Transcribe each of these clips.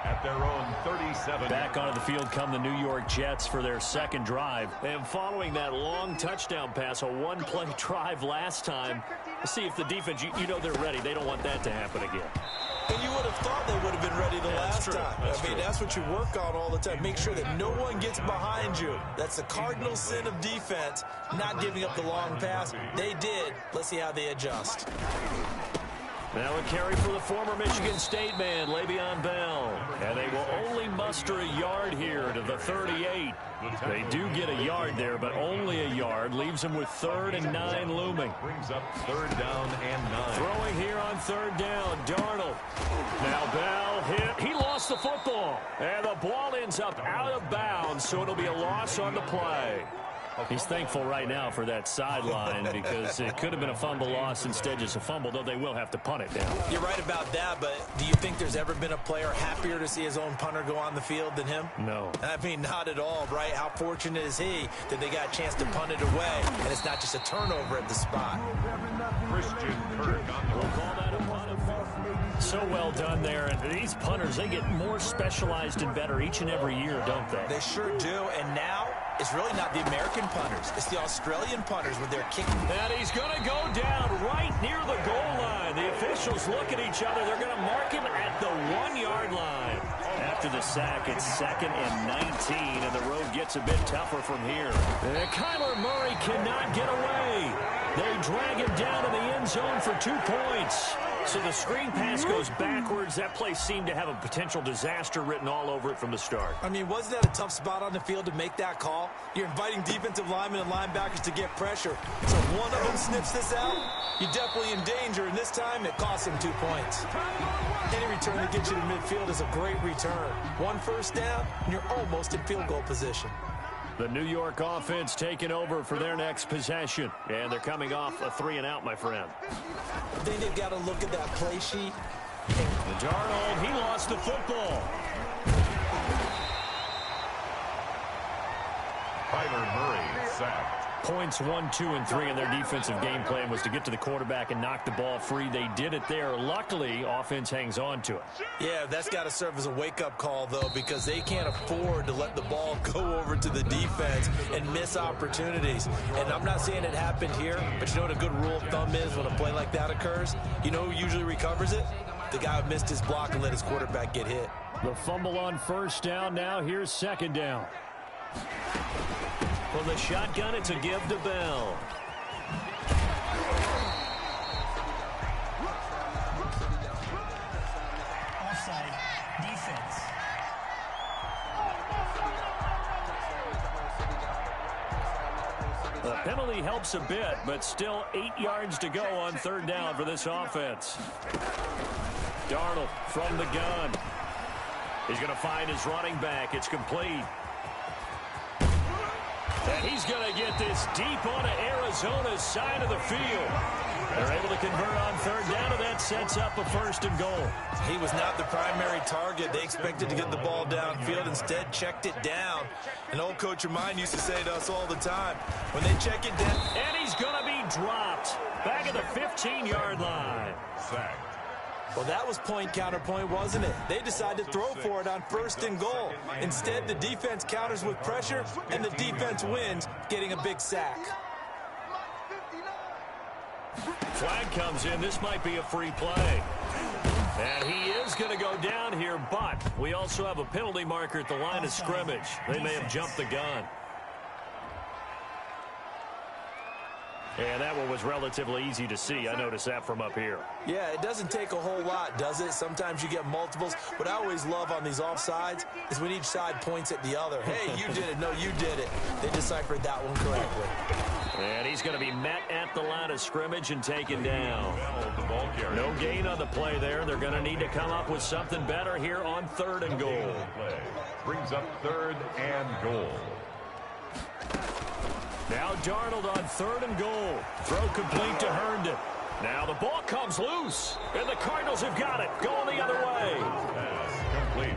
at their own 37. Back onto the field come the New York Jets for their second drive. And following that long touchdown pass, a one-play drive last time, let's see if the defense, you know they're ready. They don't want that to happen again. And you would have thought they would have been ready the last time. I mean, that's what you work on all the time. Make sure that no one gets behind you. That's the cardinal sin of defense, not giving up the long pass. They did. Let's see how they adjust. Now a carry for the former Michigan State man, Le'Veon Bell. And they will only muster a yard here to the 38. They do get a yard there, but only a yard. Leaves them with 3rd and 9 looming. Brings up 3rd down and 9. Throwing here on 3rd down, Darnold. Now Bell hit. He lost the football. And the ball ends up out of bounds, so it'll be a loss on the play. He's thankful right now for that sideline because it could have been a fumble loss, instead just a fumble, though they will have to punt it now. You're right about that, but do you think there's ever been a player happier to see his own punter go on the field than him? No. I mean, not at all, right? How fortunate is he that they got a chance to punt it away, and it's not just a turnover at the spot. Christian Kirk on the We'll call that a punt. So well done there, and these punters, they get more specialized and better each and every year, don't they? They sure do, and now it's really not the American punters. It's the Australian punters with their kicking. And he's going to go down right near the goal line. The officials look at each other. They're going to mark him at the 1-yard line. After the sack, it's 2nd and 19, and the road gets a bit tougher from here. And Kyler Murray cannot get away. They drag him down in the end zone for 2 points. So the screen pass goes backwards. That play seemed to have a potential disaster written all over it from the start. I mean, wasn't that a tough spot on the field to make that call? You're inviting defensive linemen and linebackers to get pressure. So if one of them snips this out, you're definitely in danger, and this time it costs him 2 points. Any return to get you to midfield is a great return. 1 first down, and you're almost in field goal position. The New York offense taking over for their next possession. And they're coming off a 3-and-out, my friend. I think they've got to look at that play sheet. Darnold, he lost the football. Kyler Murray sacked. Points 1, 2, and 3 in their defensive game plan was to get to the quarterback and knock the ball free. They did it there. Luckily, offense hangs on to it. Yeah, that's got to serve as a wake-up call, though, because they can't afford to let the ball go over to the defense and miss opportunities. And I'm not saying it happened here, but you know what a good rule of thumb is when a play like that occurs? You know who usually recovers it? The guy who missed his block and let his quarterback get hit. The fumble on 1st down. Now here's 2nd down. For the shotgun, it's a give to Bell. Offside, defense. The penalty helps a bit, but still 8 yards to go on 3rd down for this offense. Darnold from the gun. He's going to find his running back. It's complete. And he's going to get this deep onto Arizona's side of the field. They're able to convert on 3rd down, and that sets up a 1st and goal. He was not the primary target. They expected to get the ball downfield. Instead, checked it down. An old coach of mine used to say to us all the time, when they check it down. And he's going to be dropped back at the 15-yard line. Sacked. Well, that was point-counterpoint, wasn't it? They decided to throw for it on 1st and goal. Instead, the defense counters with pressure, and the defense wins, getting a big sack. Flag comes in. This might be a free play. And he is going to go down here, but we also have a penalty marker at the line of scrimmage. They may have jumped the gun. And that one was relatively easy to see. I noticed that from up here. Yeah, it doesn't take a whole lot, does it? Sometimes you get multiples. What I always love on these offsides is when each side points at the other. Hey, you did it. No, you did it. They deciphered that one correctly. And he's going to be met at the line of scrimmage and taken down. No gain on the play there. They're going to need to come up with something better here on 3rd and goal. Brings up 3rd and goal. Now Darnold on 3rd and goal. Throw complete to Herndon. Now the ball comes loose, and the Cardinals have got it. Going the other way. Pass complete.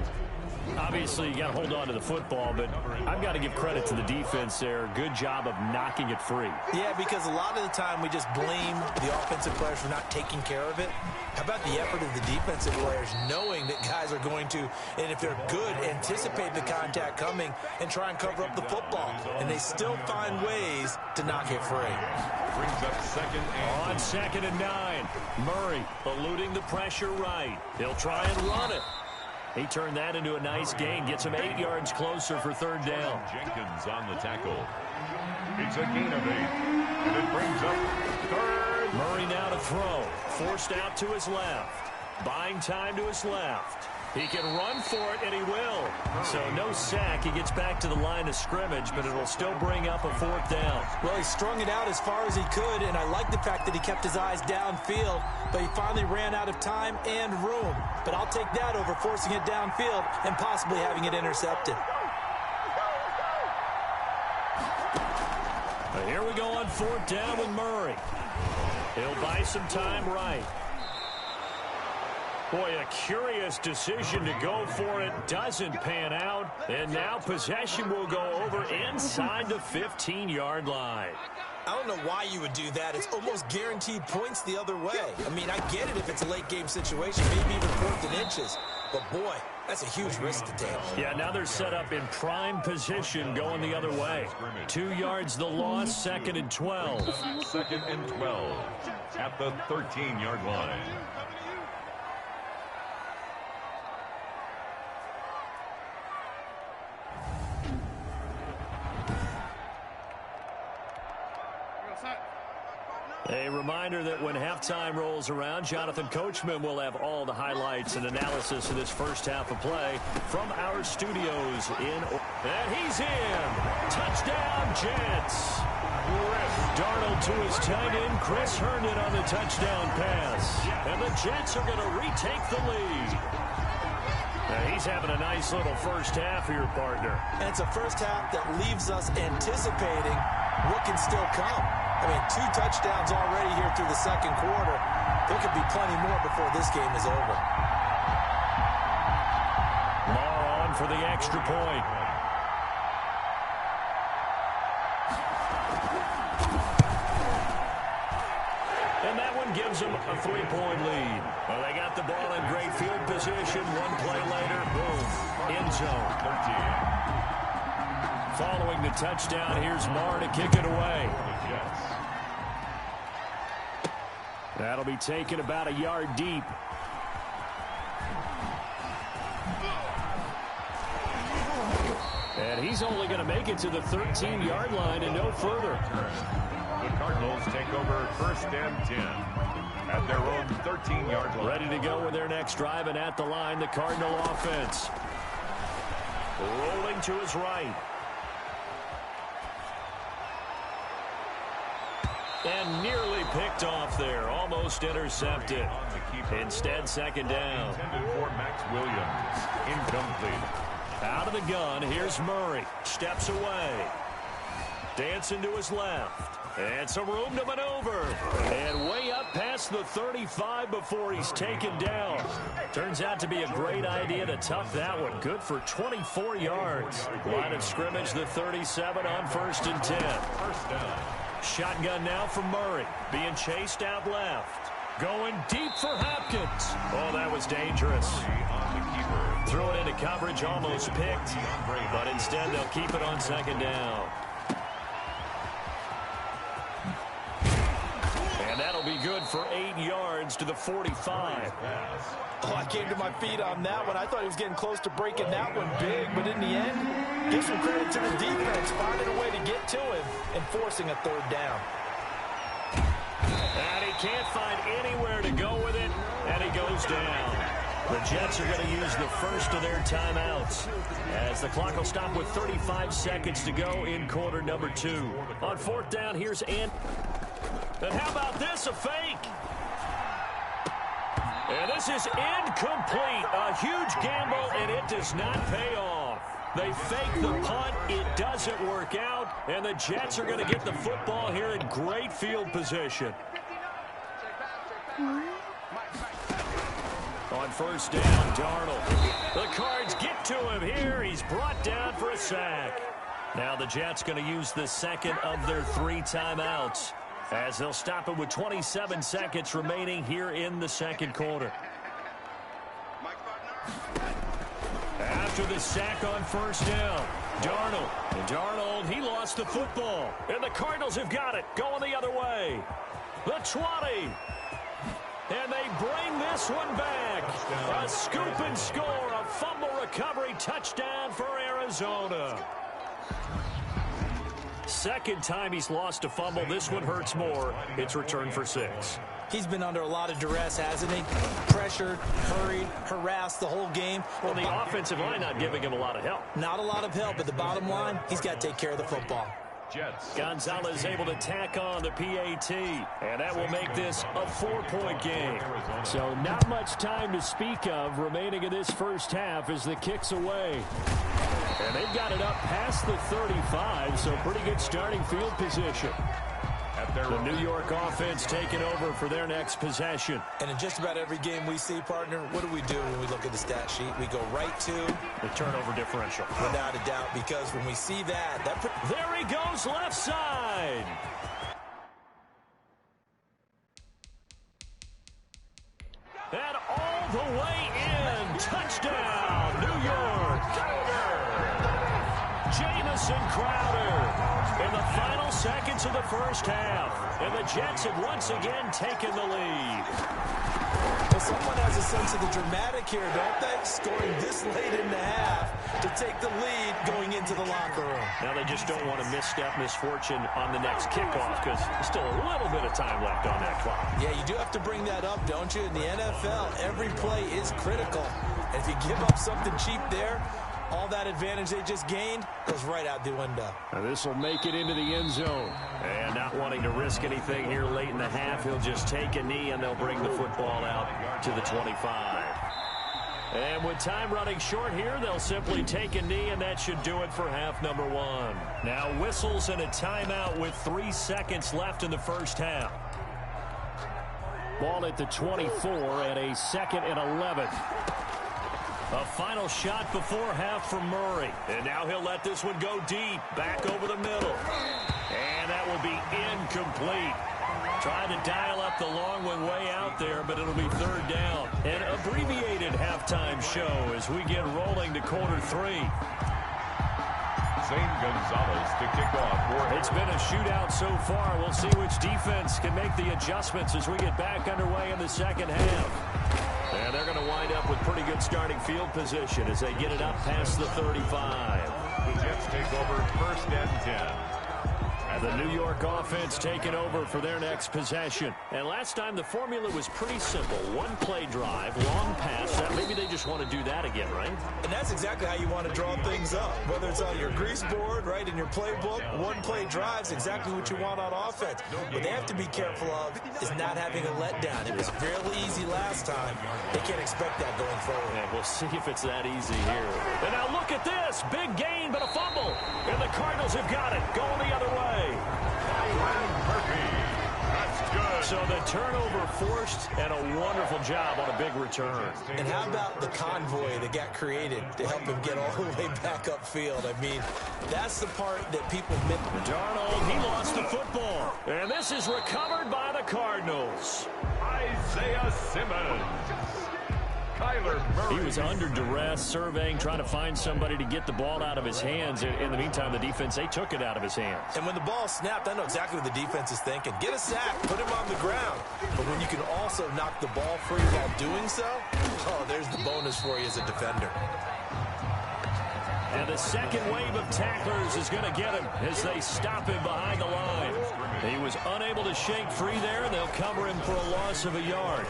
Obviously, you got to hold on to the football, but I've got to give credit to the defense there. Good job of knocking it free. Yeah, because a lot of the time we just blame the offensive players for not taking care of it. How about the effort of the defensive players knowing that guys are going to, and if they're good, anticipate the contact coming and try and cover up the football. And they still find ways to knock it free. Brings up second and On 2nd and 9, Murray eluding the pressure right. He'll try and run it. He turned that into a nice gain, gets him 8 yards closer for 3rd down. Jenkins on the tackle. It's a gain of 8, and it brings up 3rd. Murray now to throw. Forced out to his left. Buying time to his left. He can run for it, and he will. So no sack. He gets back to the line of scrimmage, but it'll still bring up a 4th down. Well, he strung it out as far as he could, and I like the fact that he kept his eyes downfield, but he finally ran out of time and room. But I'll take that over forcing it downfield and possibly having it intercepted. But here we go on 4th down with Murray. He'll buy some time right. Boy, a curious decision to go for it. Doesn't pan out. And now possession will go over inside the 15-yard line. I don't know why you would do that. It's almost guaranteed points the other way. I mean, I get it if it's a late-game situation, maybe even 4th and inches. But, boy, that's a huge risk to take. Yeah, now they're set up in prime position going the other way. 2 yards the loss, 2nd and 12. 2nd and 12 at the 13-yard line. A reminder that when halftime rolls around, Jonathan Coachman will have all the highlights and analysis of this first half of play from our studios in. And he's in. Touchdown, Jets. Darnold to his tight end, Chris Herndon on the touchdown pass. And the Jets are going to retake the lead. Now he's having a nice little first half here, partner. And it's a first half that leaves us anticipating what can still come. I mean, 2 touchdowns already here through the 2nd quarter. There could be plenty more before this game is over. Marr on for the extra point. And that one gives them a 3-point lead. Well, they got the ball in great field position. 1 play later, boom, end zone. 13. Following the touchdown, here's Marr to kick it away. That'll be taken about a yard deep. And he's only going to make it to the 13-yard line and no further. The Cardinals take over 1st and 10 at their own 13-yard line. Ready to go with their next drive, and at the line, the Cardinal offense. Rolling to his right. And nearly picked off there. Almost intercepted. Instead, 2nd down. Intended for Max Williams. Incomplete. Out of the gun, here's Murray. Steps away. Dancing to his left. And some room to maneuver. And way up past the 35 before he's taken down. Turns out to be a great idea to tuck that one. Good for 24 yards. Line of scrimmage, the 37 on 1st and 10. First down. Shotgun now from Murray. Being chased out left. Going deep for Hopkins. Oh, that was dangerous. Threw it into coverage, almost picked. But instead, they'll keep it on 2nd down. And that'll be good for 8 yards to the 45. Oh, I came to my feet on that one. I thought he was getting close to breaking that one big, but in the end, give some credit to the defense, finding a way to get to him and forcing a 3rd down. And he can't find anywhere to go with it, and he goes down. The Jets are going to use the first of their timeouts as the clock will stop with 35 seconds to go in quarter number 2. On 4th down, here's And how about this, a fake? And this is incomplete. A huge gamble, and it does not pay off. They fake the punt. It doesn't work out, and the Jets are going to get the football here in great field position. On 1st down, Darnold. The Cards get to him here brought down for a sack. Now the Jets going to use the second of their 3 timeouts as they'll stop it with 27 seconds remaining here in the second quarter. After the sack on first down, Darnold, he lost the football. And the Cardinals have got it, going the other way. The 20. And they bring this one back. A scoop and score, a fumble recovery touchdown for Arizona. Second time he's lost a fumble. This one hurts more. It's returned for 6. He's been under a lot of duress, hasn't he? Pressured, hurried, harassed the whole game. Well, the offensive line not giving him a lot of help. Not a lot of help, but the bottom line, he's got to take care of the football. Jets. Gonzalez able to tack on the PAT, and that will make this a 4-point game. So not much time to speak of remaining in this first half as the kick's away. And they've got it up past the 35, so pretty good starting field position. The New York offense taking over for their next possession. And in just about every game we see, partner, what do we do when we look at the stat sheet? We go right to the turnover differential. Without a doubt, because when we see that there he goes left side. And all the way in. Touchdown, New York. Jamison Crowder. In the final seconds of the first half. And the Jets have once again taken the lead. Well, someone has a sense of the dramatic here, don't they? Scoring this late in the half to take the lead going into the locker room. Now they just don't want to misstep misfortune on the next kickoff because there's still a little bit of time left on that clock. Yeah, you do have to bring that up, don't you? In the NFL, every play is critical. And if you give up something cheap there, all that advantage they just gained goes right out the window. Now this will make it into the end zone. And not wanting to risk anything here late in the half, he'll just take a knee and they'll bring the football out to the 25. And with time running short here, they'll simply take a knee, and that should do it for half number 1. Now whistles and a timeout with 3 seconds left in the first half. Ball at the 24 and a 2nd and 11. A final shot before half for Murray. And now he'll let this one go deep. Back over the middle. And that will be incomplete. Trying to dial up the long one way out there, but it'll be 3rd down. An abbreviated halftime show as we get rolling to quarter 3. Zane Gonzalez to kick off. It's been a shootout so far. We'll see which defense can make the adjustments as we get back underway in the second half. And they're going to wind up with pretty good starting field position as they get it up past the 35. The Jets take over 1st and 10. And the New York offense taking over for their next possession. And last time the formula was pretty simple. 1-play drive, long pass. Maybe they just want to do that again, right? And that's exactly how you want to draw things up. Whether it's on your grease board, right, in your playbook, 1-play drive's exactly what you want on offense. What they have to be careful of is not having a letdown. It was fairly easy last time. They can't expect that going forward. And we'll see if it's that easy here. And now look at this. Big gain, but a fumble. And the Cardinals have got it. Going the other way. That's good. So the turnover forced and a wonderful job on a big return. And how about the convoy that got created to help him get all the way back upfield? I mean, that's the part that people miss. Darnold, he lost the football. And this is recovered by the Cardinals. Isaiah Simmons. He was under duress, surveying, trying to find somebody to get the ball out of his hands. In the meantime, the defense, they took it out of his hands. And when the ball snapped, I know exactly what the defense is thinking. Get a sack, put him on the ground. But when you can also knock the ball free while doing so, oh, there's the bonus for you as a defender. And the second wave of tacklers is going to get him as they stop him behind the line. He was unable to shake free there, and they'll cover him for a loss of a yard.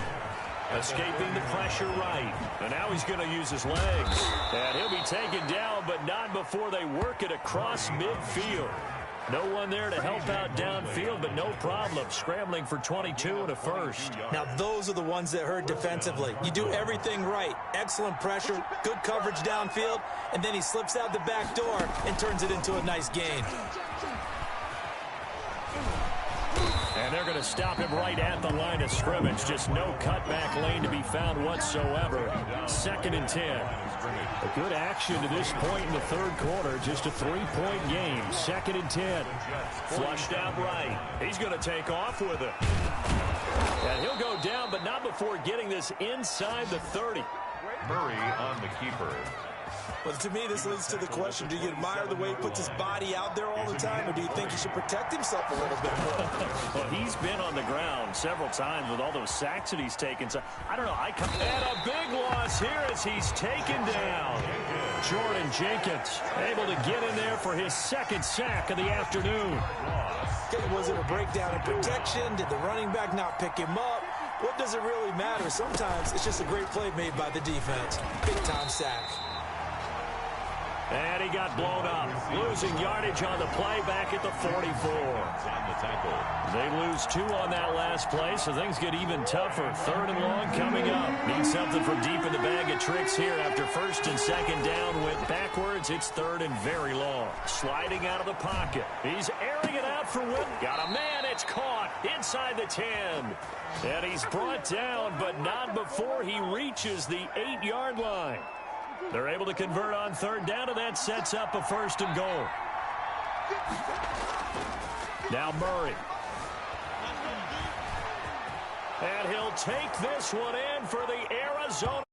Escaping the pressure right. And now he's going to use his legs. And he'll be taken down, but not before they work it across midfield. No one there to help out downfield, but no problem. Scrambling for 22 and a first. Now, those are the ones that hurt defensively. You do everything right. Excellent pressure, good coverage downfield, and then he slips out the back door and turns it into a nice gain. And they're going to stop him right at the line of scrimmage. Just no cutback lane to be found whatsoever. 2nd and 10. A good action to this point in the third quarter. Just a 3-point game. 2nd and 10. Flushed out right. He's going to take off with it. And he'll go down, but not before getting this inside the 30. Murray on the keeper. But to me, this leads to the question, do you admire the way he puts his body out there all the time, or do you think he should protect himself a little bit more? Well, he's been on the ground several times with all those sacks that he's taken. So, I don't know. And a big loss here as he's taken down. Jordan Jenkins able to get in there for his 2nd sack of the afternoon. Okay, was it a breakdown in protection? Did the running back not pick him up? What does it really matter? Sometimes it's just a great play made by the defense. Big-time sack. And he got blown up. Losing yardage on the play back at the 44. They lose 2 on that last play, so things get even tougher. 3rd and long coming up. Need something from deep in the bag of tricks here. After 1st and 2nd down went backwards. It's 3rd and very long. Sliding out of the pocket. He's airing it out for Whit. Got a man. It's caught inside the 10. And he's brought down, but not before he reaches the 8-yard line. They're able to convert on 3rd down, and that sets up a 1st and goal. Now Murray. And he'll take this one in for the Arizona.